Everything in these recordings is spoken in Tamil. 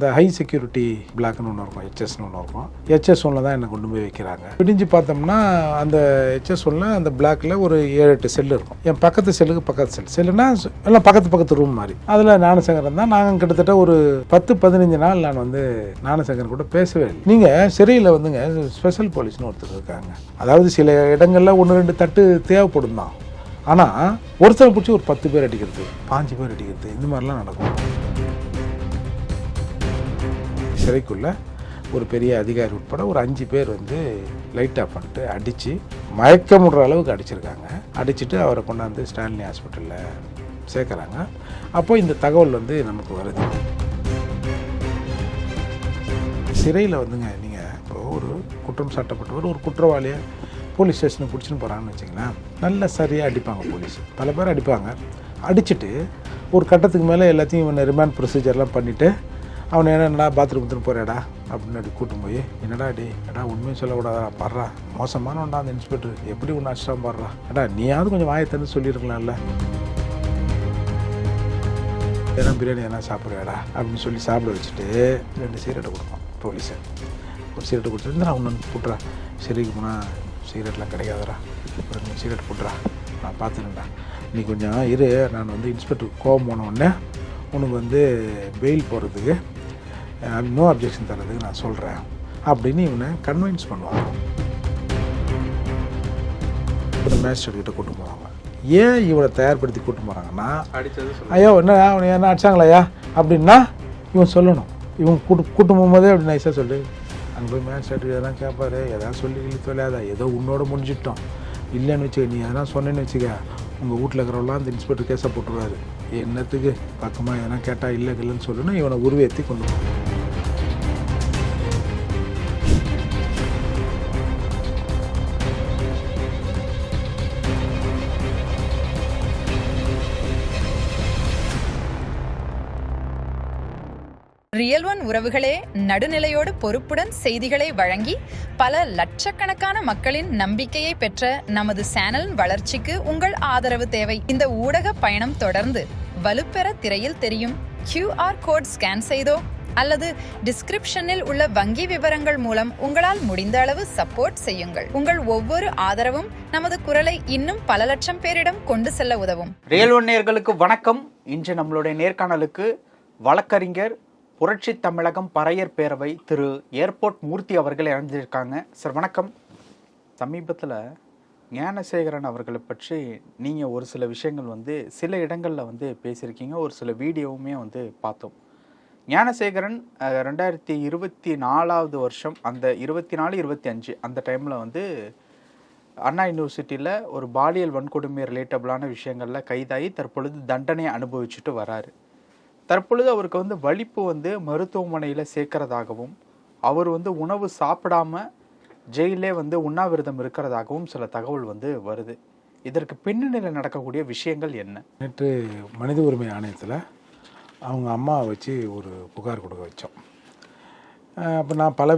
இந்த ஹை செக்யூரிட்டி பிளாக்னு ஒன்று இருக்கும், ஹெச்எஸ்னு ஒன்று இருக்கும். ஹெச்எஸ் ஒன்றில் தான் என்னை கொண்டு போய் வைக்கிறாங்க. விடிஞ்சு பார்த்தோம்னா அந்த ஹெச்எஸ் ஒன்றில் அந்த பிளாக்கில் ஒரு 7-8 செல் இருக்கும். என் பக்கத்து செல்லுக்கு பக்கத்து செல்லுனா எல்லாம் பக்கத்து ரூம் மாதிரி. அதில் ஞானசேகரன் தான். நாங்கள் கிட்டத்தட்ட ஒரு 10-15 நாள் நான் வந்து ஞானசேகரன் கூட பேசவே இல்லை. நீங்கள் சிறையில் வந்துங்க ஸ்பெஷல் போலீஸ்னு ஒருத்தர் இருக்காங்க. அதாவது சில இடங்களில் 1-2 தட்டு தேவைப்படும் தான். ஆனால் ஒருத்தரை பிடிச்சி ஒரு 10 பேர் அடிக்கிறது, 5 பேர் அடிக்கிறது, இந்த மாதிரிலாம் நடக்கும். சிறைக்குள்ள ஒரு பெரிய அதிகாரி உட்பட ஒரு 5 பேர் வந்து லைட் ஆஃப் பண்ணிட்டு அடித்து மயக்கமுடுற அளவுக்கு அடிச்சிருக்காங்க. அடிச்சுட்டு அவரை கொண்டாந்து ஸ்டான்லி ஹாஸ்பிட்டலில் சேர்க்குறாங்க. அப்போ இந்த தகவல் வந்து நமக்கு வருது. சிறையில் வந்துங்க நீங்கள் இப்போ ஒரு குற்றம் சாட்டப்பட்டவர் ஒரு குற்றவாளியை போலீஸ் ஸ்டேஷனுக்கு பிடிச்சின்னு போகிறாங்கன்னு வச்சிங்களேன், நல்லா சரியாக அடிப்பாங்க போலீஸ். பல பேர் அடிப்பாங்க. அடிச்சுட்டு ஒரு கட்டத்துக்கு மேலே எல்லாத்தையும் இவனை ரிமாண்ட் ப்ரொசீஜர்லாம் பண்ணிவிட்டு அவனை என்னடா பாத்ரூம் எடுத்துன்னு போகிறேடா அப்படின்னு அப்படி கூட்டும் போய் என்னடா உண்மையும் சொல்லக்கூடாதா, பாடுறா மோசமானவன்டா அந்த இன்ஸ்பெக்டர், எப்படி ஒன்று அடிச்சிட்டான் பாடுறா, நீயாவது கொஞ்சம் வாயை தந்து சொல்லியிருக்கலாம்ல, ஏன்னா பிரியாணி எதனா சாப்பிட்றியாடா அப்படின்னு சொல்லி சாப்பிட வச்சுட்டு 2 சிகரெட்டை கொடுப்பான் போலீஸை. ஒரு சிகரெட்டை கொடுத்துட்டு நான் ஒன்று போட்டுறா, சிறைக்கு போனால் சிகரெட்லாம் கிடைக்காதரா, ஒரு நீ சிகரெட் போட்டுறா, நான் பார்த்துருந்தா, நீ கொஞ்சம் இரு, நான் வந்து இன்ஸ்பெக்டருக்கு கோவம் போன உடனே உனக்கு வந்து பெயில் போகிறதுக்கு நோ அப்ஜெக்ஷன் தரதுக்கு நான் சொல்கிறேன் அப்படின்னு இவனை கன்வின்ஸ் பண்ணுவாங்க. ஒரு மேஜிஸ்ட்ரேட் கிட்ட கூட்டு போவாங்க. ஏன் இவனை தயார்படுத்தி கூட்டு போகிறாங்கன்னா, ஐயோ என்ன அவனை என்ன அடிச்சாங்களாயா அப்படின்னா இவன் சொல்லணும். இவன் கூட்டு போகும்போதே அப்படி நைஸாக சொல்லு. அங்கே போய் மேஜிஸ்ட்ரேட் எதனா கேட்பாரு, எதாவது சொல்லி சொல்லாத, ஏதோ உன்னோட முடிஞ்சிட்டோம் இல்லைன்னு வச்சுக்க, நீ எதனா சொன்னேன்னு வச்சுக்க, உங்கள் வீட்டில் இருக்கிறவங்களாம் அந்த இன்ஸ்பெக்டர் கேஸை போட்டுருவாரு, என்னத்துக்கு பக்கமாக எதனா கேட்டால் இல்லைன்னு சொல்லணும். இவனை உருவேற்றி கொண்டு போகணும். ரியல் ஒன் உறவுகளே, நடுநிலையோடு பொறுப்புடன் செய்திகளை வழங்கி பல லட்சக்கணக்கான மக்களின் நம்பிக்கையை பெற்ற நமது சேனலின் வளர்ச்சிக்கு உங்கள் ஆதரவு தேவை. இந்த ஊடக பயணம் தொடர்ந்து வலுப்பெற திரையில் தெரியும் QR கோட் ஸ்கேன் செய்தோ அல்லது டிஸ்கிரிப்ஷனில் உள்ள வங்கி விவரங்கள் மூலம் உங்களால் முடிந்த அளவு சப்போர்ட் செய்யுங்கள். உங்கள் ஒவ்வொரு ஆதரவும் நமது குரலை இன்னும் பல லட்சம் பேரிடம் கொண்டு செல்ல உதவும். ரியல் ஒன் நேயர்களுக்கு வணக்கம். இன்று நம்மளுடைய நேர்காணலுக்கு வழக்கறிஞர், புரட்சி தமிழகம் பறையர் பேரவை திரு ஏர்போர்ட் மூர்த்தி அவர்கள் இணைஞ்சிருக்காங்க. சார் வணக்கம். சமீபத்தில் ஞானசேகரன் அவர்களை பற்றி நீங்கள் ஒரு சில விஷயங்கள் வந்து சில இடங்களில் வந்து பேசியிருக்கீங்க, ஒரு சில வீடியோவுமே வந்து பார்த்தோம். ஞானசேகரன் 2024 வருஷம் அந்த 24-25 அந்த டைமில் வந்து அண்ணா யூனிவர்சிட்டியில் ஒரு பாலியல் வன்கொடுமை ரிலேட்டபிளான விஷயங்களில் கைதாகி தற்பொழுது தண்டனை அனுபவிச்சுட்டு வராரு. தற்பொழுது அவருக்கு வந்து வலிப்பு வந்து மருத்துவமனையில் சேர்க்கறதாகவும், அவர் வந்து உணவு சாப்பிடாம ஜெயிலே வந்து உண்ணாவிரதம் இருக்கிறதாகவும் சில தகவல் வந்து வருது. இதற்கு பின்னணியில் நடக்கக்கூடிய விஷயங்கள் என்ன? நேற்று மனித உரிமை ஆணையத்தில் அவங்க அம்மாவை வச்சு ஒரு புகார் கொடுக்க வச்சோம். அப்போ நான் பல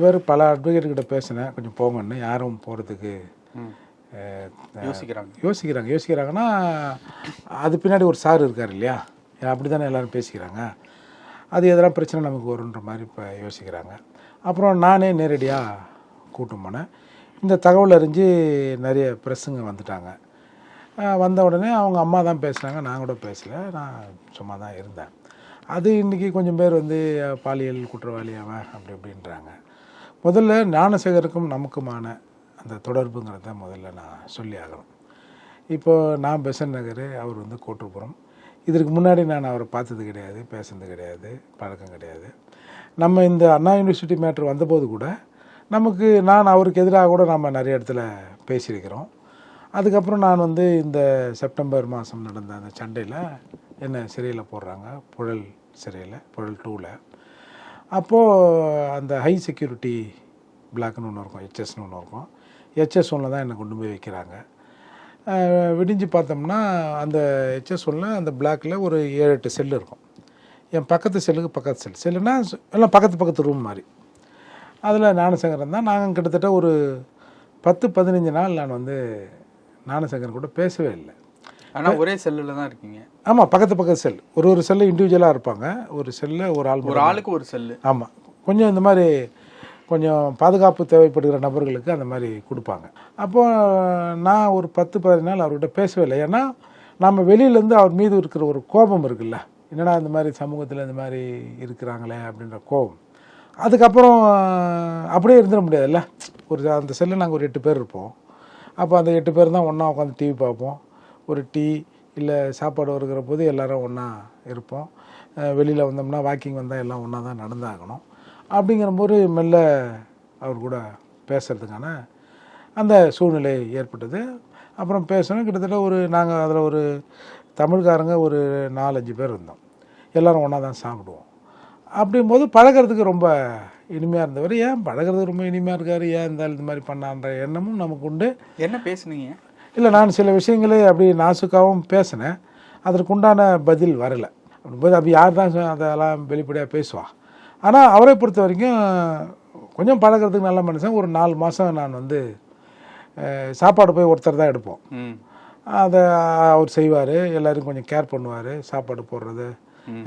அட்வொகேட்டுக்கிட்ட பேசினேன், கொஞ்சம் போங்கன்னு. யாரும் போகிறதுக்கு யோசிக்கிறாங்கன்னா அது பின்னாடி ஒரு சார் இருக்கார் இல்லையா, அப்படி தானே எல்லோரும் பேசிக்கிறாங்க, அது எதனா பிரச்சனை நமக்கு வருன்ற மாதிரி இப்போ யோசிக்கிறாங்க. அப்புறம் நானே நேரடியாக கூட்டம் போனேன். இந்த தகவல் அறிஞ்சு நிறைய ப்ரெஸ்ஸுங்க வந்துட்டாங்க. வந்த உடனே அவங்க அம்மா தான் பேசுனாங்க, நான் கூட பேசலை, நான் சும்மா தான் இருந்தேன். அது இன்றைக்கி கொஞ்சம் பேர் வந்து பாலியல் குற்றவாளி அவன் அப்படி இப்படின்றாங்க. முதல்ல ஞானசேகருக்கும் நமக்குமான அந்த தொடர்புங்கிறத முதல்ல நான் சொல்லி ஆகணும். இப்போது நான் பெசன்ட் நகர், அவர் வந்து கோட்டூர்புரம். இதற்கு முன்னாடி நான் அவரை பார்த்தது கிடையாது, பேசுனது கிடையாது, பழக்கம் கிடையாது. நம்ம இந்த அண்ணா யூனிவர்சிட்டி மேட்ரு வந்தபோது கூட நமக்கு நான் அவருக்கு எதிராக கூட நம்ம நிறைய இடத்துல பேசியிருக்கிறோம். அதுக்கப்புறம் நான் வந்து இந்த செப்டம்பர் மாதம் நடந்த அந்த சண்டையில் என்ன சிறையில் போடுறாங்க, புழல் சிறையில், புழல் 2ல். அப்போது அந்த ஹை செக்யூரிட்டி பிளாக்னு ஒன்று இருக்கும், ஹெச்எஸ்னு ஒன்று இருக்கும். ஹெச்எஸ் ஒன்றில் தான் என்னை கொண்டு போய் வைக்கிறாங்க. விடிஞ்சு பார்த்தோம்னா அந்த ஹெச்எஸ் ஒன்றில் அந்த பிளாக்கில் ஒரு 7-8 செல் இருக்கும். என் பக்கத்து செல்லுக்கு பக்கத்து செல்லுனா எல்லாம் பக்கத்து ரூம் மாதிரி. அதில் ஞானசேகரன் தான். நாங்கள் கிட்டத்தட்ட ஒரு 10-15 நாள் நான் வந்து ஞானசேகரன் கூட பேசவே இல்லை. ஆனால் ஒரே செல்லில் தான் இருக்கீங்க. ஆமாம், பக்கத்து செல், ஒரு செல்லு இண்டிவிஜுவலாக இருப்பாங்க, ஒரு செல்லில் ஒரு ஆளுக்கு ஒரு செல்லு. ஆமாம், கொஞ்சம் இந்த மாதிரி கொஞ்சம் பாதுகாப்பு தேவைப்படுகிற நபர்களுக்கு அந்த மாதிரி கொடுப்பாங்க. அப்போது நான் ஒரு 10-15 நாள் அவர்கிட்ட பேசவே இல்லை. ஏன்னா நம்ம வெளியிலேருந்து அவர் மீது இருக்கிற ஒரு கோபம் இருக்குல்ல, என்னடா இந்த மாதிரி சமூகத்தில் இந்த மாதிரி இருக்கிறாங்களே அப்படின்ற கோபம். அதுக்கப்புறம் அப்படியே இருந்துட முடியாதுல்ல. அந்த செல்லில் நாங்கள் ஒரு 8 பேர் இருப்போம். அப்போ அந்த 8 பேர் தான் ஒன்றா உட்காந்து டிவி பார்ப்போம். ஒரு டீ இல்லை சாப்பாடு வருகிற போது எல்லோரும் ஒன்றா இருப்போம். வெளியில் வந்தோம்னா வாக்கிங் வந்தால் எல்லாம் ஒன்றா தான் நடந்தாகணும். அப்படிங்கிறபோது மெல்ல அவர் கூட பேசுகிறதுக்கான அந்த சூழ்நிலை ஏற்பட்டது. அப்புறம் பேசணும். கிட்டத்தட்ட நாங்கள் அதில் ஒரு தமிழ்காரங்க ஒரு 4-5 பேர் இருந்தோம். எல்லோரும் ஒன்றா தான் சாப்பிடுவோம். அப்படிங்கும்போது பழகிறதுக்கு ரொம்ப இனிமையாக இருந்தவர். ஏன் பழகிறதுக்கு ரொம்ப இனிமையாக இருக்கார், ஏன் இருந்தாலும் இந்த மாதிரி பண்ணான்ற எண்ணமும் நமக்கு உண்டு. என்ன பேசுனீங்க? இல்லை, நான் சில விஷயங்களே அப்படி நாசுக்காகவும் பேசினேன். அதற்குண்டான பதில் வரலை. அப்படிங்கும்போது அப்படி யார் தான் அதெல்லாம் வெளிப்படையாக பேசுவா. ஆனால் அவரை பொறுத்த வரைக்கும் கொஞ்சம் பழகிறதுக்கு நல்ல மனுஷன். ஒரு 4 மாதம் நான் சாப்பாடு போய் ஒருத்தர் தான் எடுப்போம். அதை அவர் செய்வார். எல்லோரும் கொஞ்சம் கேர் பண்ணுவார். சாப்பாடு போடுறது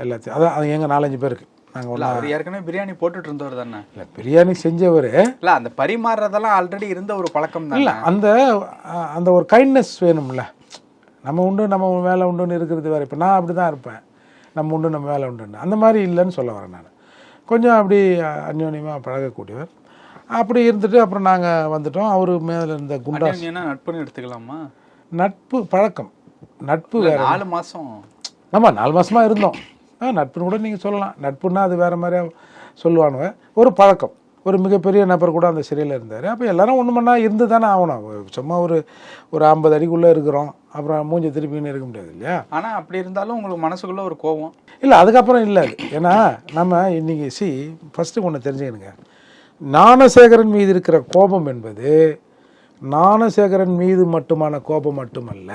எல்லாத்தையும். அதான் அது எங்கள் 4-5 பேருக்கு நாங்கள் ஏற்கனவே பிரியாணி போட்டுட்டு இருந்தவர் தானே. இல்லை, பிரியாணி செஞ்சவர் இல்லை, அந்த பரிமாறுறதெல்லாம் ஆல்ரெடி இருந்த ஒரு பழக்கம் தான். இல்லை, அந்த ஒரு கைண்ட்னஸ் வேணும்ல. நம்ம உண்டு நம்ம வேலை உண்டுன்னு இருக்கிறது வேறு. இப்போ நான் அப்படி தான் இருப்பேன், நம்ம உண்டு நம்ம வேலை உண்டுன்னு. அந்த மாதிரி இல்லைன்னு சொல்ல வரேன் நான். கொஞ்சம் அப்படி அந்யோன்யமாக பழகக்கூடியவர். அப்படி இருந்துட்டு அப்புறம் நாங்கள் வந்துட்டோம். அவர் மேலே இருந்த குண்டா நட்புன்னு எடுத்துக்கலாமா? நட்பு பழக்கம், நட்பு வேறு. 4 மாதம். ஆமாம், 4 மாதமாக இருந்தோம். நட்புன்னு கூட நீங்கள் சொல்லலாம். நட்புன்னா அது வேறு மாதிரியா சொல்லுவானுங்க. ஒரு பழக்கம். ஒரு மிகப்பெரிய நபர் கூட அந்த சிறையில் இருந்தார். அப்போ எல்லாரும் ஒன்று மண்ணா இருந்து தானே ஆகணும். சும்மா ஒரு 50 அடிக்குள்ளே இருக்கிறோம், அப்புறம் மூஞ்ச திருப்பின்னு இருக்க முடியாது இல்லையா? ஆனால் அப்படி இருந்தாலும் உங்களுக்கு மனசுக்குள்ளே ஒரு கோபம் இல்லை, அதுக்கப்புறம் இல்லை அது. ஏன்னா நம்ம இன்றைக்கி ஃபஸ்ட்டு ஒன்று தெரிஞ்சுக்கணுங்க. ஞானசேகரன் மீது இருக்கிற கோபம் என்பது ஞானசேகரன் மீது மட்டுமான கோபம் மட்டுமல்ல,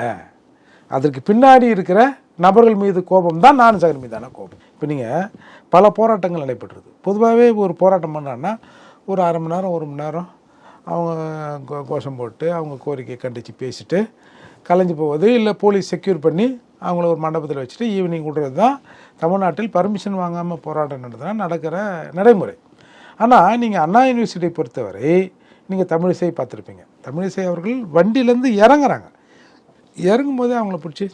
அதற்கு பின்னாடி இருக்கிற நபர்கள் மீது கோபம் தான் ஞானசேகரன் மீதான கோபம். இப்போ நீங்கள் பல போராட்டங்கள் நடைபெற்றது. பொதுவாகவே ஒரு போராட்டம் பண்ணான்னா ஒரு 1/2 மணி நேரம் 1 மணி நேரம் அவங்க கோஷம் போட்டு அவங்க கோரிக்கையை கண்டித்து பேசிட்டு கலைஞ்சு போவது, இல்லை போலீஸ் செக்யூர் பண்ணி அவங்கள ஒரு மண்டபத்தில் வச்சுட்டு ஈவினிங் விடுறது தான் தமிழ்நாட்டில் பர்மிஷன் வாங்காமல் போராட்டம் நடக்கிற நடைமுறை. ஆனால் நீங்கள் அண்ணா யூனிவர்சிட்டியை பொறுத்தவரை நீங்கள் தமிழிசை பார்த்துருப்பீங்க. தமிழிசை அவர்கள் வண்டியிலேருந்து இறங்குறாங்க. இறங்கும்போதே அவங்கள பிடிச்சி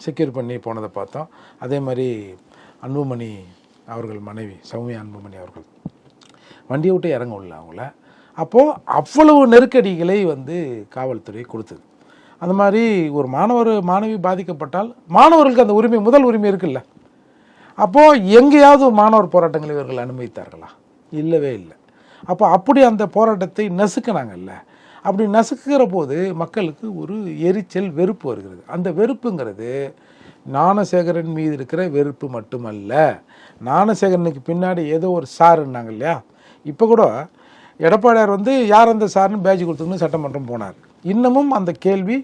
செக்யூர் பண்ணி போனதை பார்த்தோம். அதே மாதிரி அன்புமணி அவர்கள் மனைவி சௌமியா அன்புமணி அவர்கள் வண்டியை விட்டு இறங்க விடல அவங்கள. அப்போது அவ்வளவு நெருக்கடிகளை காவல்துறை கொடுத்தது. அந்த மாதிரி ஒரு மாணவி பாதிக்கப்பட்டால் மாணவர்களுக்கு அந்த உரிமை, முதல் உரிமை இருக்குல்ல. அப்போது எங்கேயாவது மாணவர் போராட்டங்களை இவர்கள் அனுமதித்தார்களா? இல்லவே இல்லை. அப்போ அப்படி அந்த போராட்டத்தை நசுக்கினாங்கல்ல. அப்படி நசுக்கிற போது மக்களுக்கு ஒரு எரிச்சல், வெறுப்பு வருகிறது. அந்த வெறுப்புங்கிறது ஞானசேகரன் மீது இருக்கிற வெறுப்பு மட்டுமல்ல. ஞானசேகரனுக்கு பின்னாடி ஏதோ ஒரு சாருன்னாங்க இல்லையா? இப்போ கூட எடப்பாடியார் யார் அந்த சாருன்னு பேஜ் கொடுத்துன்னு சட்டமன்றம் போனார். இன்னமும் அந்த கேள்வி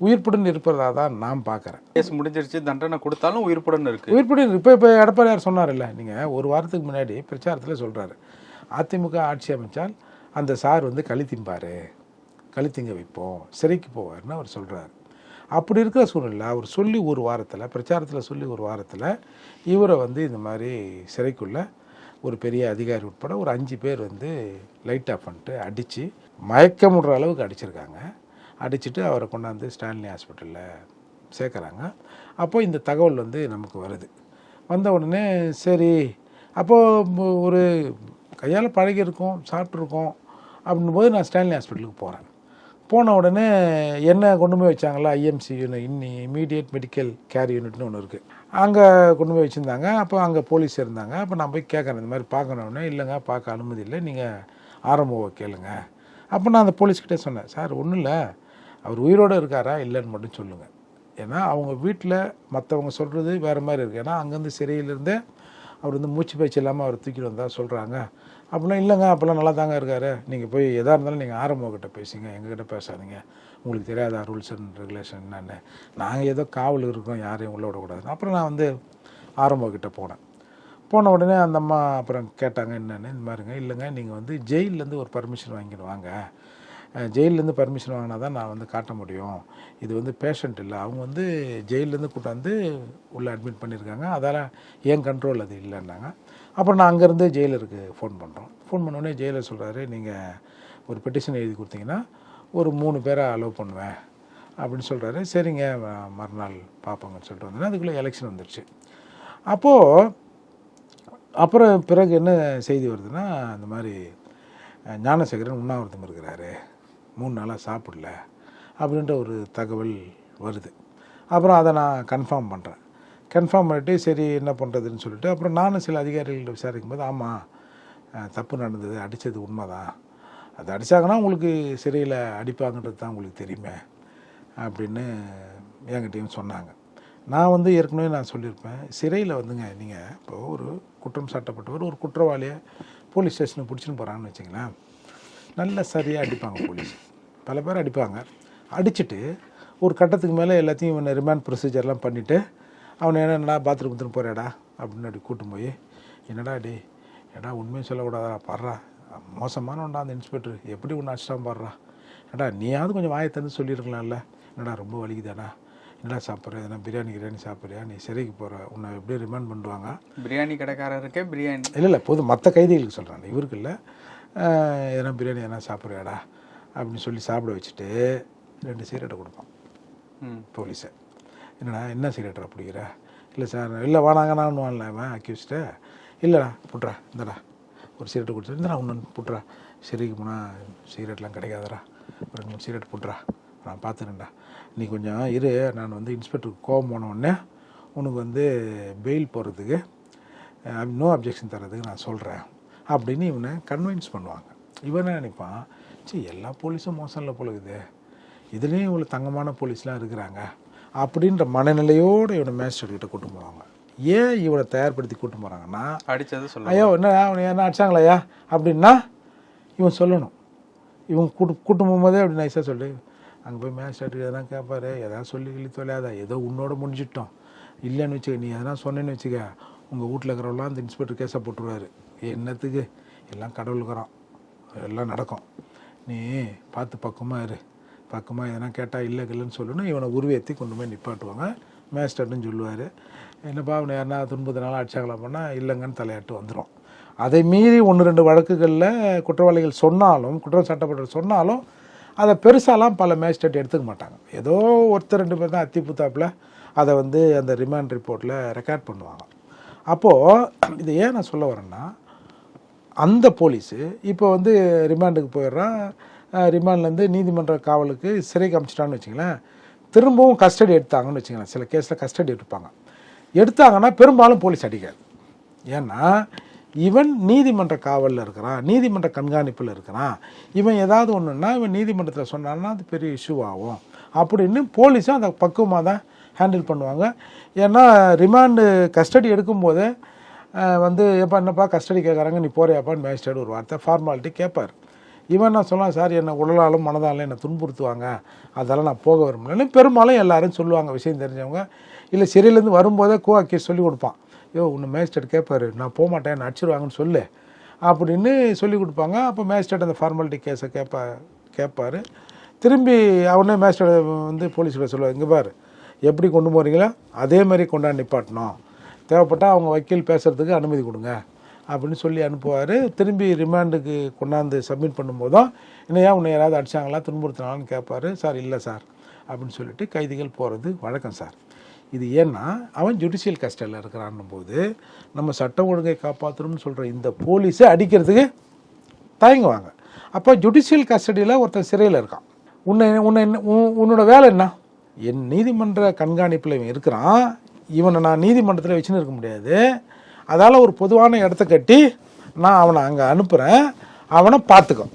உயிர்ப்புடன் இருப்பதா தான் நான் பார்க்குறேன். கேஸ் முடிஞ்சிருச்சு, தண்டனை கொடுத்தாலும் உயிர்ப்புடன் இருக்குது. உயிர்ப்புடன் இப்போ எடப்பாடியார் சொன்னார் இல்லை, நீங்கள் ஒரு வாரத்துக்கு முன்னாடி பிரச்சாரத்தில் சொல்கிறாரு, அதிமுக ஆட்சி அமைச்சால் அந்த சார் கழித்திங்க வைப்போம், சிறைக்கு போவார்னு அவர் சொல்கிறார். அப்படி இருக்கிற சூழ்நிலை அவர் சொல்லி ஒரு வாரத்தில், பிரச்சாரத்தில் சொல்லி ஒரு வாரத்தில் இவரை இந்த மாதிரி சிறைக்குள்ளே ஒரு பெரிய அதிகாரி உட்பட ஒரு 5 பேர் லைட் ஆஃப் பண்ணிட்டு அடித்து மயக்கமுடுற அளவுக்கு அடிச்சிருக்காங்க. அடிச்சுட்டு அவரை கொண்டாந்து ஸ்டான்லி ஹாஸ்பிட்டலில் சேர்க்குறாங்க. அப்போது இந்த தகவல் நமக்கு வருது. வந்த உடனே சரி, அப்போது ஒரு கையால் பழகியிருக்கோம், சாப்பிட்ருக்கோம் அப்படின் போது நான் ஸ்டான்லி ஹாஸ்பிட்டலுக்கு போகிறேன். போன உடனே என்ன கொண்டு போய் வச்சாங்களா, IMC unit, immediate medical care யூனிட்னு ஒன்று இருக்குது, அங்கே கொண்டு போய் வச்சுருந்தாங்க. அப்போ அங்கே போலீஸ் இருந்தாங்க. அப்போ நான் போய் கேட்குறேன், இந்த மாதிரி பார்க்கணுன்னே. இல்லைங்க, பார்க்க அனுமதி இல்லை, நீங்கள் ஆர்எம்ஓவை கேளுங்க. அப்போ நான் அந்த போலீஸ்கிட்டே சொன்னேன், சார் ஒன்றும் இல்லை, அவர் உயிரோடு இருக்காரா இல்லைன்னு மட்டும் சொல்லுங்கள். ஏன்னா அவங்க வீட்டில் மற்றவங்க சொல்கிறது வேறு மாதிரி இருக்குது. ஏன்னா அங்கேருந்து சிறையிலேருந்தே அவர் மூச்சு பேச்சு இல்லாமல் அவர் தூக்கிட்டு வந்தால் சொல்கிறாங்க. அப்படிலாம் இல்லைங்க, அப்போல்லாம் நல்லா தாங்க இருக்கார், நீங்கள் போய் எதாக இருந்தாலும் நீங்கள் ஆர்எம்ஓக்கிட்ட பேசுங்க, எங்ககிட்ட பேசாதீங்க, உங்களுக்கு தெரியாதா ரூல்ஸ் அண்ட் ரெகுலேஷன் என்னென்னு, நாங்கள் ஏதோ காவல் இருக்கோம், யாரையும் உள்ளே விடக்கூடாது. அப்புறம் நான் ஆர்எம்ஓக்கிட்ட போனேன். போன உடனே அந்த அம்மா அப்புறம் கேட்டாங்க என்னென்னு. இந்த மாதிரிங்க, இல்லைங்க, நீங்கள் ஜெயிலேருந்து ஒரு பர்மிஷன் வாங்கிட்டு வாங்க, ஜெயிலேருந்து பர்மிஷன் வாங்கினா தான் நான் வந்து காட்ட முடியும். இது வந்து பேஷண்ட் இல்லை, அவங்க வந்து ஜெயிலேருந்து கூட்டாந்து உள்ளே அட்மிட் பண்ணியிருக்காங்க, அதால் ஏன் கண்ட்ரோல் அது இல்லைன்னாங்க. அப்புறம் நான் அங்கேருந்து ஜெயிலருக்கு ஃபோன் பண்ணுறோம். ஃபோன் பண்ணோடனே ஜெயிலர் சொல்கிறாரு, நீங்கள் ஒரு பெட்டிஷன் எழுதி கொடுத்தீங்கன்னா ஒரு 3 பேரை அலோவ் பண்ணுவேன் அப்படின்னு சொல்கிறாரு. சரிங்க மறுநாள் பார்ப்போங்கன்னு சொல்லிட்டு வந்தோன்னா அதுக்குள்ளே எலெக்ஷன் வந்துடுச்சு. அப்போது அப்புறம் பிறகு என்ன செய்தி வருதுன்னா, இந்த மாதிரி ஞானசேகரன் உண்ணாவிரதம் இருக்கிறாரு, 3 நாளாக சாப்பிடல அப்படின்ற ஒரு தகவல் வருது. அப்புறம் அதை நான் கன்ஃபார்ம் பண்ணுறேன். கன்ஃபார்ம் பண்ணிட்டு சரி என்ன பண்ணுறதுன்னு சொல்லிட்டு அப்புறம் நானும் சில அதிகாரிகள்கிட்ட விசாரிக்கும் போது, ஆமாம் தப்பு நடந்தது, அடித்தது உண்மை தான், அது அடித்தாங்கன்னா உங்களுக்கு சிறையில் அடிப்பாங்கன்றது தான் உங்களுக்கு தெரியுமே அப்படின்னு என்கிட்டையும் சொன்னாங்க. நான் வந்து ஏற்கனவே நான் சொல்லியிருப்பேன், சிறையில் வந்துங்க நீங்கள் இப்போ ஒரு குற்றம் சாட்டப்பட்டவர் ஒரு குற்றவாளியை போலீஸ் ஸ்டேஷனுக்கு பிடிச்சின்னு போகிறாங்கன்னு வச்சிங்களேன், நல்லா சரியாக அடிப்பாங்க போலீஸ், பல பேர் அடிப்பாங்க. அடிச்சுட்டு ஒரு கட்டத்துக்கு மேலே எல்லாத்தையும் இவனை ரிமாண்ட் ப்ரொசீஜர்லாம் பண்ணிவிட்டு அவனை என்னடா பாத்ரூம் எடுத்துன்னு போகிறாடா அப்படின்னு அப்படி கூட்டும் போய், என்னடா டே ஏடா உண்மையும் சொல்லக்கூடாதா, பாடுறா மோசமானவன்டா அந்த இன்ஸ்பெக்டர், எப்படி ஒன்று அடிச்சிட்டான் பாடுறா, ஏடா நீயாவது கொஞ்சம் வாயை தந்து சொல்லியிருக்கலாம்ல, என்னடா ரொம்ப வலிக்குதாடா, என்னடா சாப்பிட்ற, எதனா பிரியாணி சாப்பிட்றியா, நீ சிறைக்கு போகிற, உன்னை எப்படியே ரிமாண்ட் பண்ணுவாங்க. பிரியாணி கடைக்காரருக்கே பிரியாணி இல்லை பொது மற்ற கைதிகளுக்கு சொல்கிறாங்க, இவருக்கு இல்லை. எதனா பிரியாணி எதனா சாப்பிட்றியாடா அப்படின்னு சொல்லி சாப்பிட வச்சுட்டு 2 சிகரெட்டை கொடுப்பான் போலீஸை. என்னடா என்ன சிகரெட்டை பிடிக்கிற, இல்லை சார் இல்லை வானாங்க நான் வாங்கல அவன் அக்யூஸ்ட்டு, இல்லைடா புட்றா இந்தடா ஒரு சிகரெட்டு கொடுத்துட்டு இந்தடா ஒன்று புட்றா, சிறைக்கு போனால் சிகரெட்லாம் கிடைக்காதடா, ஒரு 2 3 சிகரெட் புட்றா, நான் பார்த்துக்கிறேன்டா, நீ கொஞ்சம் இரு, நான் வந்து இன்ஸ்பெக்டருக்கு கோவம் போனவுடனே உனக்கு வந்து பெயில் போகிறதுக்கு நோ அப்ஜெக்ஷன் தர்றதுக்கு நான் சொல்கிறேன் அப்படின்னு இவனை கன்வின்ஸ் பண்ணுவாங்க. இவன் என்ன நினைப்பான், சரி எல்லா போலீஸும் மோசம் இல்லை போலகுது, இதுலேயும் இவ்வளோ தங்கமான போலீஸ்லாம் இருக்கிறாங்க அப்படின்ற மனநிலையோடு இவனை மேஜிஸ்ட்ரேட்கிட்ட கூட்டு போவாங்க. ஏன் இவனை தயார்படுத்தி கூட்டு போகிறாங்கன்னா, அடித்தது சொல்ல, ஐயோ என்ன அவனை என்ன அடிச்சாங்களையா அப்படின்னா இவன் சொல்லணும். இவன் கூட்டு போகும்போதே அப்படி நைஸாக சொல்லி அங்கே போய் மேஜிஸ்ட்ரேட்டுக்கு எதனா கேட்பாரு, எதாவது சொல்லி கிளி தொலையாதா, ஏதோ உன்னோட முடிஞ்சிட்டோம், இல்லைன்னு வச்சுக்க, நீ எதனா சொன்னேன்னு வச்சுக்க, உங்கள் வீட்டில் இருக்கிறவங்களாம் அந்த இன்ஸ்பெக்டர் கேஸை போட்டுருவார், என்னத்துக்கு எல்லாம் கடவுளுக்குறான், எல்லாம் நடக்கும், நீ பார்த்து பக்கமாக எதனா கேட்டால் இல்லைன்னு சொல்லணும். இவனை உருவேற்றி கொண்டு போய் நிப்பாட்டுவாங்க. மேஜிஸ்ட்ரேட்டுன்னு சொல்லுவார், என்னப்பா அவனை யாருனா துன்பத்தினால அடிச்சாங்களாம் பண்ணால் இல்லைங்கன்னு தலையாட்டு வந்துடும். அதை மீறி 1-2 வழக்குகளில் குற்றவாளிகள் சொன்னாலும், குற்றம் சாட்டப்பட்ட சொன்னாலும் அதை பெருசாலாம் பல மேஜிஸ்ட்ரேட் எடுத்துக்க மாட்டாங்க. ஏதோ 1-2 பேர் தான் அத்திப்புத்தாப்பில் அதை வந்து அந்த ரிமாண்ட் ரிப்போர்ட்டில் ரெக்கார்ட் பண்ணுவாங்க. அப்போது இதை ஏன் நான் சொல்ல வரேன்னா, அந்த போலீஸு இப்போ வந்து ரிமாண்டுக்கு போயிடுறான், ரிமாண்ட்லேருந்து நீதிமன்ற காவலுக்கு சிறைக்கு அனுப்பிச்சிட்டான்னு வச்சுங்களேன், திரும்பவும் கஸ்டடி எடுத்தாங்கன்னு வச்சுங்களேன், சில கேஸில் கஸ்டடி எடுத்தாங்கன்னா பெரும்பாலும் போலீஸ் அடிக்காது. ஏன்னா இவன் நீதிமன்ற காவலில் இருக்கிறான், நீதிமன்ற கண்காணிப்பில் இருக்கிறான், இவன் ஏதாவது ஒன்றுன்னா இவன் நீதிமன்றத்தில் சொன்னான்னா அது பெரிய இஷ்யூ ஆகும் அப்படின்னு போலீஸும் அதை பக்குவமாக தான் ஹேண்டில் பண்ணுவாங்க. ஏன்னா ரிமாண்டு கஸ்டடி எடுக்கும்போது வந்து எப்போ என்னப்பா கஸ்டடி கேட்குறாங்க, நீ போறியாப்பான்னு மேஜிஸ்ட்ரேட் ஒரு வார்த்தை ஃபார்மாலிட்டி கேட்பார். இவன் என்ன சொல்லலாம், சார் என்னை உடலாலும் மனதாலும் என்னை துன்புறுத்துவாங்க, அதெல்லாம் நான் போக விரும்பலன்னு பெரும்பாலும் எல்லாரும் சொல்லுவாங்க, விஷயம் தெரிஞ்சவங்க. இல்லை சிறையிலேருந்து வரும்போதே அக்யூஸ் சொல்லி கொடுப்பான், உன்னை மேஜிஸ்ட்ரேட் கேட்பாரு, நான் போக மாட்டேன் என்னை அடிச்சிருவாங்கன்னு சொல்லு அப்படின்னு சொல்லி கொடுப்பாங்க. அப்போ மேஜிஸ்ட்ரேட் அந்த ஃபார்மாலிட்டி கேஸை கேட்பார். திரும்பி அவனே மேஜிஸ்ட்ரேட் வந்து போலீஸில் சொல்லுவார், இங்கே பாரு எப்படி கொண்டு போகிறீங்களோ அதே மாதிரி கொண்டாந்து நிப்பாட்டணும், தேவைப்பட்டால் அவங்க வக்கீல் பேசுகிறதுக்கு அனுமதி கொடுங்க அப்படின்னு சொல்லி அனுப்புவார். திரும்பி ரிமாண்டுக்கு கொண்டாந்து சப்மிட் பண்ணும்போதும் இன்னையா உன்னை யாராவது அடித்தாங்களா துன்புறுத்தினாலும் கேட்பார். சார் இல்லை சார் அப்படின்னு சொல்லிட்டு கைதிகள் போகிறது வழக்கம் சார். இது ஏன்னா அவன் ஜுடிஷியல் கஸ்டடியில் இருக்கிறான்னும் போது நம்ம சட்டம் ஒழுங்கை காப்பாற்றணும்னு சொல்கிற இந்த போலீஸை அடிக்கிறதுக்கு தயங்குவாங்க. அப்போ ஜுடிஷியல் கஸ்டடியில் ஒருத்தன் சிறையில் இருக்கான், உன்னோட வேலை என்ன, என் நீதிமன்ற கண்காணிப்பில் இவன் இருக்கிறான், இவனை நான் நீதிமன்றத்தில் வச்சுன்னு இருக்க முடியாது, அதால் ஒரு பொதுவான இடத்த கட்டி நான் அவனை அங்கே அனுப்புகிறேன், அவனை பார்த்துக்கோ,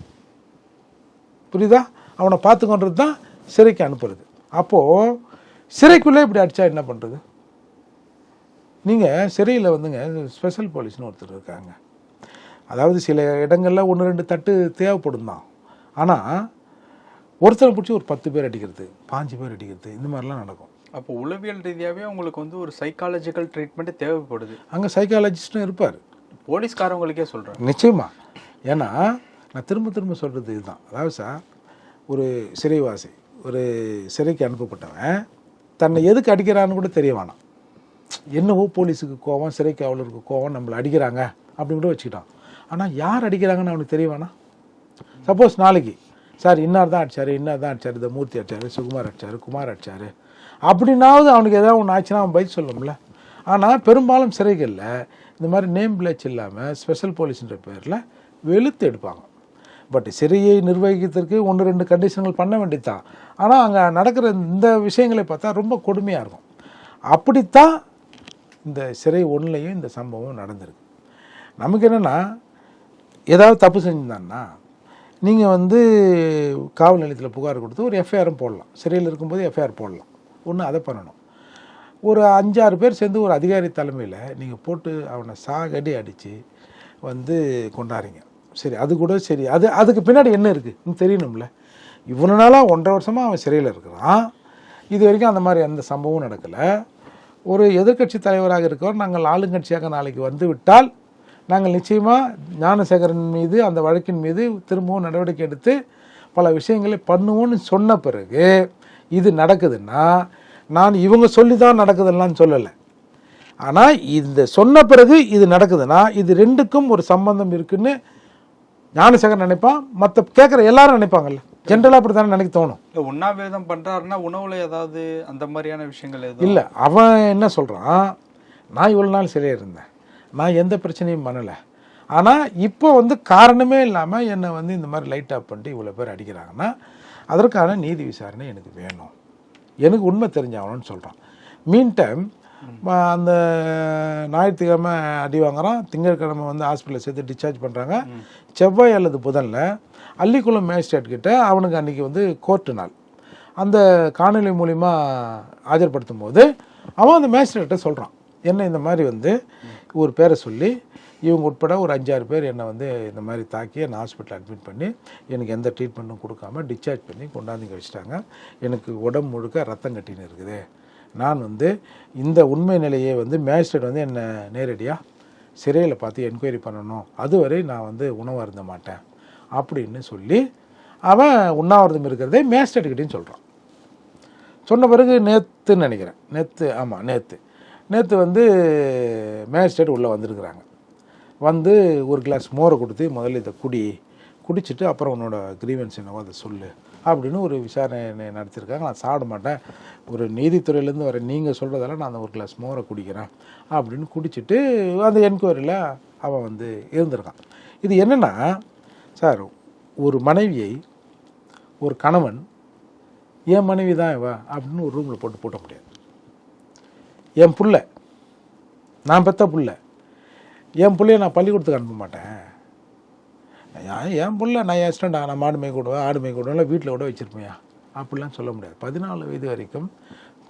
புரியுதா, அவனை பார்த்துக்கோன்றது தான் சிறைக்கு அனுப்புறது. அப்போது சிறைக்குள்ளே இப்படி அடித்தா என்ன பண்ணுறது? நீங்கள் சிறையில் வந்துங்க ஸ்பெஷல் போலீஸ்னு ஒருத்தர் இருக்காங்க, அதாவது சில இடங்களில் 1-2 தட்டு தேவைப்படும் தான், ஆனால் ஒருத்தரை பிடிச்சி ஒரு 10 பேர் அடிக்கிறது, 5 பேர் அடிக்கிறது, இந்த மாதிரிலாம் நடக்கும். அப்போ உளவியல் ரீதியாகவே உங்களுக்கு வந்து ஒரு சைக்காலஜிக்கல் ட்ரீட்மெண்ட்டு தேவைப்படுது. அங்கே சைக்காலஜிஸ்ட்டும் இருப்பார், போலீஸ்காரவங்களுக்கே சொல்கிறேன் நிச்சயமாக. ஏன்னா நான் திரும்ப சொல்கிறது இதுதான், அதாவது சார் ஒரு சிறைவாசி ஒரு சிறைக்கு அனுப்பப்பட்டவன் தன்னை எதுக்கு அடிக்கிறான்னு கூட தெரிய வேணாம். என்னவோ போலீஸுக்கு கோவம், சிறை காவலருக்கு கோவம், நம்மளை அடிக்கிறாங்க அப்படின்னு கூட வச்சுக்கிட்டான். ஆனால் யார் அடிக்கிறாங்கன்னு அவனுக்கு தெரிய வேணாம். சப்போஸ் நாளைக்கு சார் இன்னார் தான் அடிச்சார், இன்னார் தான் அடிச்சார், இந்த மூர்த்தி அடிச்சார், சுகுமார் அடிச்சார், குமார் அடிச்சார் அப்படின்னாவது அவனுக்கு ஏதாவது ஒன்று ஆச்சுன்னா அவன் பதில் சொல்லணும்ல. ஆனால் பெரும்பாலும் சிறைகளில் இந்த மாதிரி நேம் பிளேச் இல்லாமல் ஸ்பெஷல் போலீஸ்ன்ற பேரில் வெளுத்து எடுப்பாங்க. பட் சிறையை நிர்வகிக்கிறதுக்கு 1-2 கண்டிஷன்கள் பண்ண வேண்டியதுதான். ஆனால் அங்கே நடக்கிற இந்த விஷயங்களை பார்த்தா ரொம்ப கொடுமையாக இருக்கும். அப்படித்தான் இந்த சிறை 1லையும் இந்த சம்பவம் நடந்திருக்கு. நமக்கு என்னென்னா, ஏதாவது தப்பு செஞ்சுருந்தான்னா நீங்கள் வந்து காவல் நிலையத்தில் புகார் கொடுத்து ஒரு எஃப்ஐஆரும் போடலாம். சிறையில் இருக்கும்போது எஃப்ஐஆர் போடலாம். ஒன்று அதை பண்ணணும். ஒரு 5-6 பேர் சேர்ந்து ஒரு அதிகாரி தலைமையில் நீங்கள் போட்டு அவனை சாகடி அடித்து வந்து கொண்டாடுறீங்க. சரி, அது கூட சரி. அதுக்கு பின்னாடி என்ன இருக்குது தெரியணும்ல. இவனால 1.5 வருஷமாக அவன் சிறையில் இருக்கிறான். இது வரைக்கும் அந்த மாதிரி எந்த சம்பவமும் நடக்கலை. ஒரு எதிர்க்கட்சி தலைவராக இருக்கவர் நாங்கள் ஆளுங்கட்சியாக நாளைக்கு வந்து விட்டால் நாங்கள் நிச்சயமாக ஞானசேகரன் மீது அந்த வழக்கின் மீது திரும்பவும் நடவடிக்கை எடுத்து பல விஷயங்களை பண்ணுவோன்னு சொன்ன பிறகு இது நடக்குதுன்னா, நான் இவங்க சொல்லி தான் நடக்குதுன்னு சொல்லலை. ஆனால் இந்த சொன்ன பிறகு இது நடக்குதுன்னா இது 2க்கும் ஒரு சம்பந்தம் இருக்குன்னு ஞானசேகரன் நினைப்பான், மற்ற கேட்குற எல்லாரும் நினைப்பாங்கல்ல. ஜென்ரலாக அப்படி தானே நினைக்க தோணும். உண்ணாவிரதம் பண்ணுறாருன்னா உணவில் ஏதாவது அந்த மாதிரியான விஷயங்கள் எதுவும் இல்லை. அவன் என்ன சொல்கிறான், நான் இவ்வளோ நாள் சிறையாக இருந்தேன், நான் எந்த பிரச்சனையும் பண்ணலை, ஆனால் இப்போ வந்து காரணமே இல்லாமல் என்னை வந்து இந்த மாதிரி லைட் ஆஃப் பண்ணிட்டு இவ்வளோ பேர் அடிக்கிறாங்கன்னா அதற்கான நீதி விசாரணை எனக்கு வேணும், எனக்கு உண்மை தெரிஞ்சாகணும்னு சொல்கிறான். மீன் டைம் அந்த ஞாயிற்றுக்கிழமை அடி வாங்குறான், திங்கட்கிழமை வந்து ஹாஸ்பிட்டலில் சேர்த்து டிஸ்சார்ஜ் பண்ணுறாங்க. செவ்வாய் அல்லது புதனில் அள்ளிக்குளம் மேஜிஸ்ட்ரேட் கிட்ட அவனுக்கு அன்றைக்கி வந்து கோர்ட்டு நாள். அந்த காணொலி மூலிமா ஆஜர்படுத்தும் போது அவன் அந்த மேஜிஸ்ட்ரேட்டை சொல்கிறான், என்ன இந்த மாதிரி வந்து ஒரு பேரை சொல்லி இவங்க உட்பட ஒரு 5-6 பேர் என்னை வந்து இந்த மாதிரி தாக்கி என்னை ஹாஸ்பிட்டல் அட்மிட் பண்ணி எனக்கு எந்த ட்ரீட்மெண்ட்டும் கொடுக்காம டிஸ்சார்ஜ் பண்ணி கொண்டாந்து வச்சுட்டாங்க. எனக்கு உடம்பு முழுக்க ரத்தம் கட்டின்னு இருக்குது. நான் வந்து இந்த உண்மை நிலையை வந்து மேஜிஸ்ட்ரேட் வந்து என்னை நேரடியாக சிறையில் பார்த்து என்கொயரி பண்ணணும், அதுவரை நான் வந்து உணவு அருந்த மாட்டேன் அப்படின்னு சொல்லி அவன் உண்ணாவிரதம் இருக்கிறதே மேஜிஸ்ட்ரேட்டுக்கிட்டையும் சொல்கிறான். சொன்ன பிறகு நேற்றுன்னு நினைக்கிறேன், நேற்று வந்து மேஜிஸ்ட்ரேட் உள்ளே வந்திருக்கிறாங்க. வந்து ஒரு கிளாஸ் மோரை கொடுத்து முதல்ல இதை குடிச்சிட்டு அப்புறம் உன்னோட கிரீவன்ஸ் என்னவோ அதை சொல்லு அப்படின்னு ஒரு விசாரணை நடத்தியிருக்காங்க. நான் சாப்பிட மாட்டேன், ஒரு நீதித்துறையிலேருந்து வர நீங்கள் சொல்கிறதால நான் அந்த ஒரு கிளாஸ் மோரை குடிக்கிறேன் அப்படின்னு குடிச்சிட்டு அந்த என்கொயரியில் அவன் வந்து இருந்திருக்கான். இது என்னென்னா சார், ஒரு மனைவியை ஒரு கணவன் என் மனைவி தான் இவ அப்படின்னு ஒரு ரூமில் போட்டு பூட்ட முடியாது. என் புள்ள, நான் பெற்ற புள்ள, என் பிள்ளைய நான் பள்ளிக்கூடத்துக்கு அனுப்ப மாட்டேன். என் பிள்ளை நான் என் ஸ்டண்டா, நான் மாடு மேய் கூடுவேன், ஆடு மேய் கூடுவேன், இல்லை வீட்டில் கூட வச்சுருப்பேன் அப்படிலாம் சொல்ல முடியாது. 14 வயது வரைக்கும்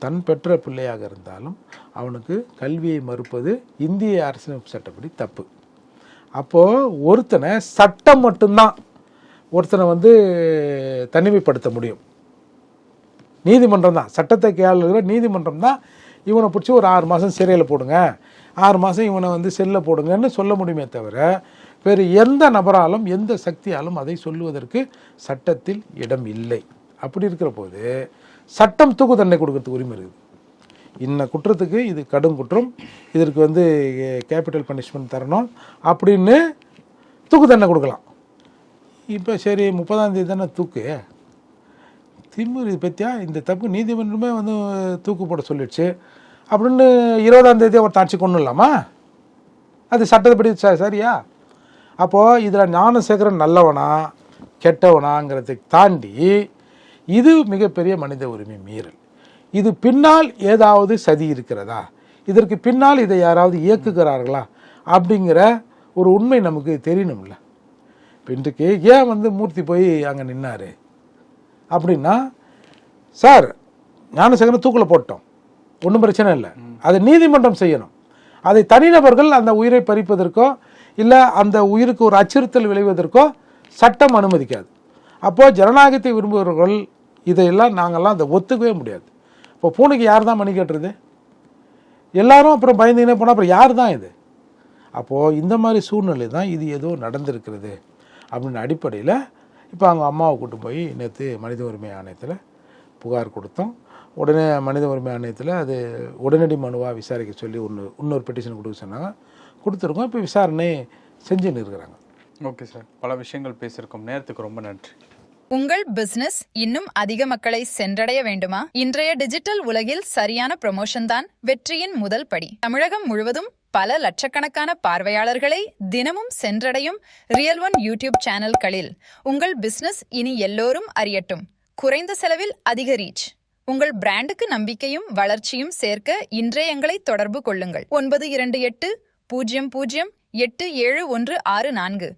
தன் பெற்ற பிள்ளையாக இருந்தாலும் அவனுக்கு கல்வியை மறுப்பது இந்திய அரசியலமைப்பு சட்டப்படி தப்பு. அப்போது ஒருத்தனை சட்டம் மட்டும்தான் ஒருத்தனை வந்து தனிமைப்படுத்த முடியும். நீதிமன்றம் தான், சட்டத்தை கையாளுகிற நீதிமன்றம் தான் இவனை பிடிச்சி ஒரு 6 மாதம் சிறையில் போடுங்க, 6 மாதம் இவனை வந்து செல்ல போடுங்கன்னு சொல்ல முடியுமே தவிர வேறு எந்த நபராலும் எந்த சக்தியாலும் அதை சொல்லுவதற்கு சட்டத்தில் இடம் இல்லை. அப்படி இருக்கிற போது சட்டம் தூக்கு தண்டனை கொடுக்கறதுக்கு உரிமை இருக்குது. இன்ன குற்றத்துக்கு இது கடும் குற்றம், இதற்கு வந்து கேபிட்டல் பனிஷ்மெண்ட் தரணும் அப்படின்னு தூக்கு தண்டனை கொடுக்கலாம். இப்போ சரி 30ஆம் தேதி தானே தூக்கு, திமுரு பற்றியா இந்த தப்பு நீதிமன்றமே வந்து தூக்கு போட சொல்லிடுச்சு அப்படின்னு 20ஆம் தேதி அவர் தாட்சி கொண்டு இல்லாமா, அது சட்டப்படி சரியா? அப்போது இதில் ஞானசேகரன் நல்லவனா கெட்டவனாங்கிறதை தாண்டி இது மிகப்பெரிய மனித உரிமை மீறல். இது பின்னால் ஏதாவது சதி இருக்கிறதா, இதற்கு பின்னால் இதை யாராவது இயக்குகிறார்களா அப்படிங்கிற ஒரு உண்மை நமக்கு தெரியணும்ல. இப்போ இன்றைக்கு ஏன் வந்து மூர்த்தி போய் அங்கே நின்னார் அப்படின்னா, சார் ஞானசேகரன் தூக்கில் போட்டோம், ஒன்றும் பிரச்சனை இல்லை, அதை நீதிமன்றம் செய்யணும். அதை தனிநபர்கள் அந்த உயிரை பறிப்பதற்கோ இல்லை அந்த உயிருக்கு ஒரு அச்சுறுத்தல் விளைவதற்கோ சட்டம் அனுமதிக்காது. அப்போது ஜனநாயகத்தை விரும்புபவர்கள் இதையெல்லாம் நாங்கள்லாம் அதை ஒத்துக்கவே முடியாது. இப்போ பூனைக்கு யார் தான் மணி கட்டுறது? எல்லாரும் அப்புறம் பயந்துக்கினே போனால் அப்புறம் யார் தான் இது? அப்போது இந்த மாதிரி சூழ்நிலை தான் இது ஏதோ நடந்திருக்கிறது அப்படின்னு அடிப்படையில் இப்போ அவங்க அம்மாவை கூட்டு போய் நேற்று மனித உரிமை ஆணையத்தில் புகார் கொடுத்தோம். உடனே மனித உரிமை ஆணையத்தில் அது உடனடி மனுவாக விசாரிக்க சொல்லி இன்னொரு பெட்டிஷன் கொடுக்க சொன்னாங்க. கொடுத்துருக்கோம். இப்போ விசாரணை செஞ்சுன்னு இருக்கிறாங்க. ஓகே சார், பல விஷயங்கள் பேசியிருக்கோம். நேரத்துக்கு ரொம்ப நன்றி. உங்கள் பிசினஸ் இன்னும் அதிக மக்களை சென்றடைய வேண்டுமா? இன்றைய டிஜிட்டல் உலகில் சரியான ப்ரமோஷன் தான் வெற்றியின் முதல் படி. தமிழகம் முழுவதும் பல லட்சக்கணக்கான பார்வையாளர்களை தினமும் சென்றடையும் ரியல் ஒன் யூடியூப் சேனல்களில் உங்கள் பிசினஸ் இனி எல்லோரும் அறியட்டும். குறைந்த செலவில் அதிக ரீச். உங்கள் பிராண்டுக்கு நம்பிக்கையும் வளர்ச்சியும் சேர்க்க இன்றைய எங்களை தொடர்பு கொள்ளுங்கள். 9280087164